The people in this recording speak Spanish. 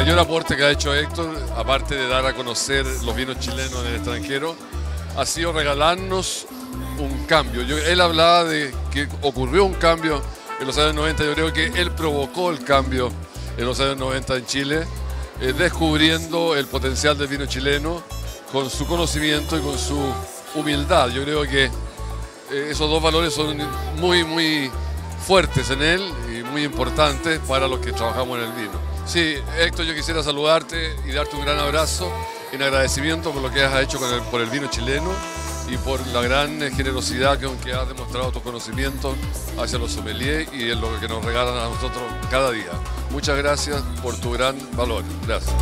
mayor aporte que ha hecho Héctor, aparte de dar a conocer los vinos chilenos en el extranjero, ha sido regalarnos un cambio. Él hablaba de que ocurrió un cambio en los años 90, yo creo que él provocó el cambio en los años 90 en Chile, descubriendo el potencial del vino chileno con su conocimiento y con su humildad. Yo creo que esos dos valores son muy fuertes en él y muy importantes para los que trabajamos en el vino. Sí, Héctor, yo quisiera saludarte y darte un gran abrazo en agradecimiento por lo que has hecho por el vino chileno y por la gran generosidad con que has demostrado tus conocimientos hacia los sommeliers y en lo que nos regalan a nosotros cada día. Muchas gracias por tu gran valor. Gracias.